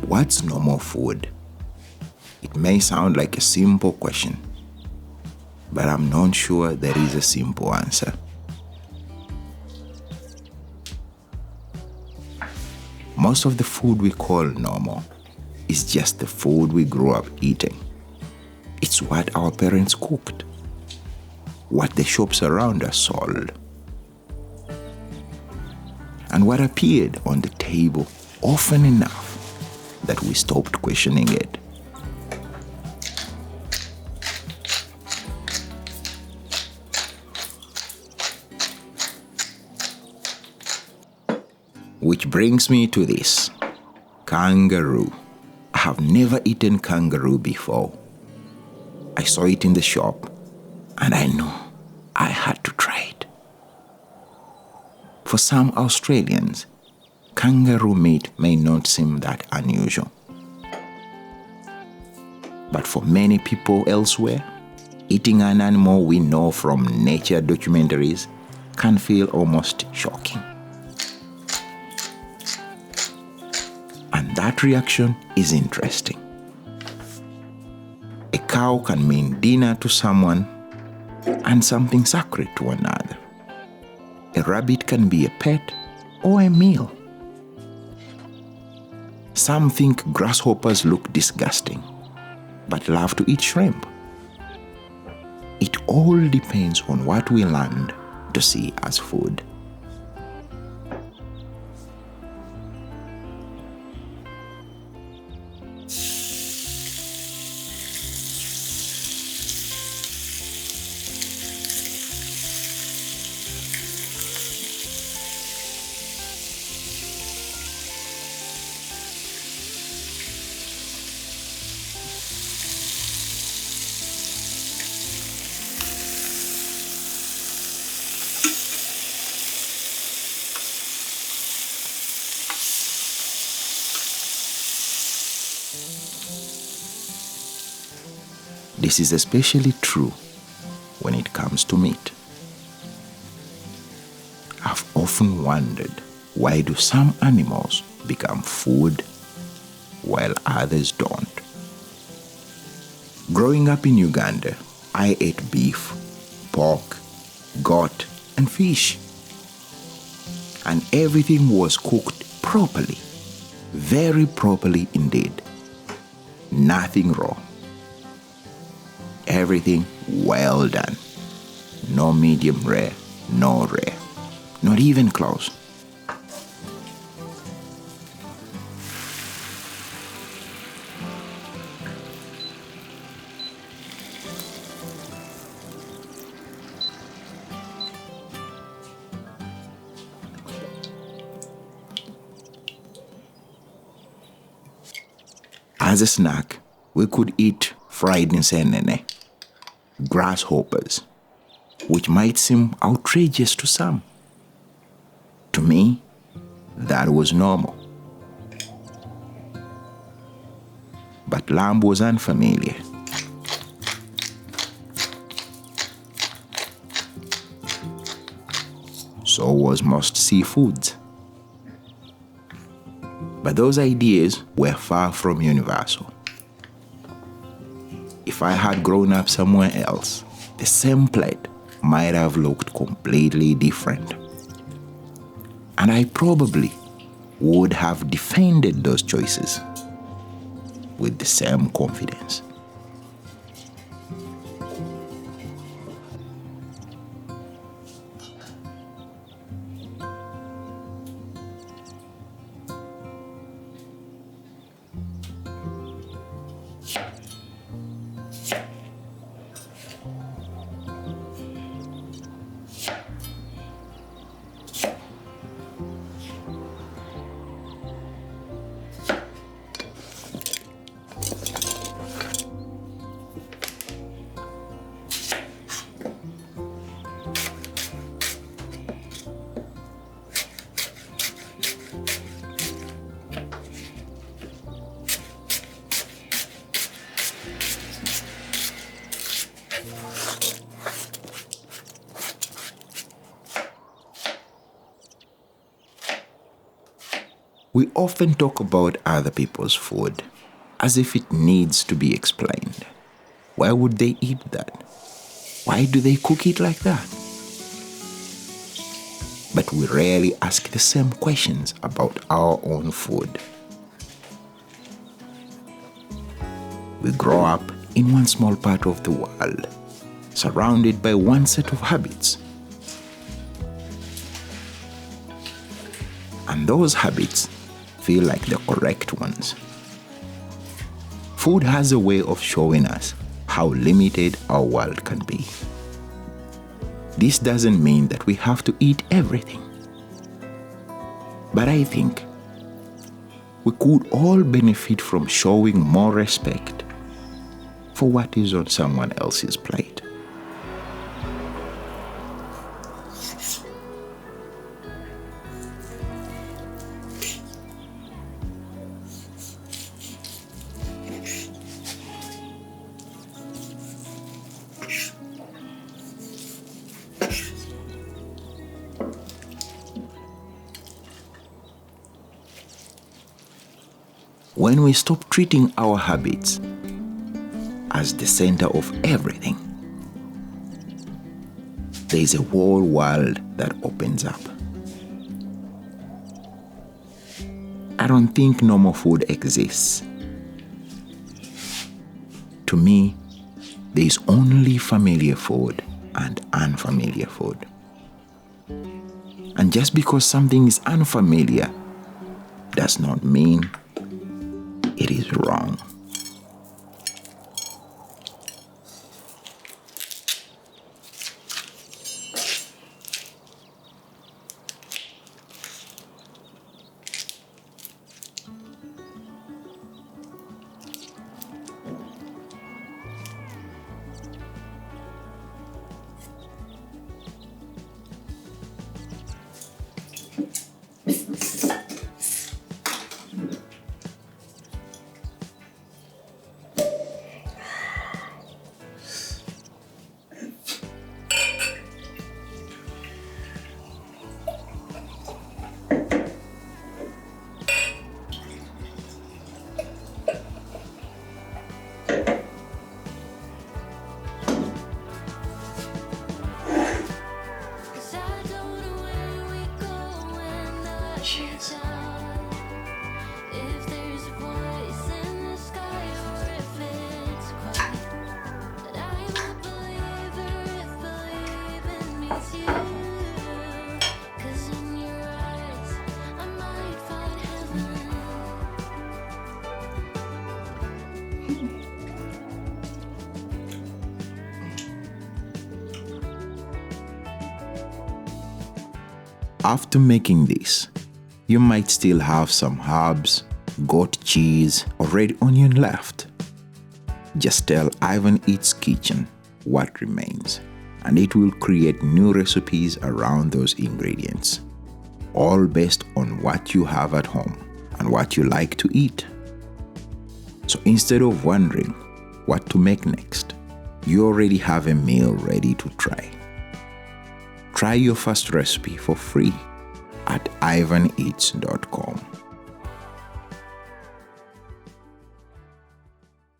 What's normal food? It may sound like a simple question, but I'm not sure there is a simple answer. Most of the food we call normal is just the food we grew up eating. It's what our parents cooked, what the shops around us sold, and what appeared on the table often enough that we stopped questioning it. Which brings me to this, kangaroo. I have never eaten kangaroo before. I saw it in the shop and I knew I had to try it. For some Australians, kangaroo meat may not seem that unusual. But for many people elsewhere, eating an animal we know from nature documentaries can feel almost shocking. And that reaction is interesting. A cow can mean dinner to someone and something sacred to another. A rabbit can be a pet or a meal. Some think grasshoppers look disgusting, but love to eat shrimp. It all depends on what we learned to see as food. This is especially true when it comes to meat. I've often wondered, why do some animals become food while others don't? Growing up in Uganda, I ate beef, pork, goat, and fish. And everything was cooked properly, very properly indeed. Nothing raw. Everything well done. No medium rare, no rare. Not even close. As a snack, we could eat fried nsenene, grasshoppers, which might seem outrageous to some. To me, that was normal. But lamb was unfamiliar. So was most seafoods. But those ideas were far from universal. If I had grown up somewhere else, the same plate might have looked completely different. And I probably would have defended those choices with the same confidence. We often talk about other people's food as if it needs to be explained. Why would they eat that? Why do they cook it like that? But we rarely ask the same questions about our own food. We grow up in one small part of the world, surrounded by one set of habits. And those habits feel like the correct ones. Food has a way of showing us how limited our world can be. This doesn't mean that we have to eat everything. But I think we could all benefit from showing more respect for what is on someone else's plate. When we stop treating our habits as the center of everything, there is a whole world that opens up. I don't think normal food exists. To me, there is only familiar food and unfamiliar food. And just because something is unfamiliar does not mean it is wrong. After making this, you might still have some herbs, goat cheese, or red onion left. Just tell IvanEats Kitchen what remains, and it will create new recipes around those ingredients, all based on what you have at home and what you like to eat. So instead of wondering what to make next, you already have a meal ready to try. Try your first recipe for free at IvanEats.com.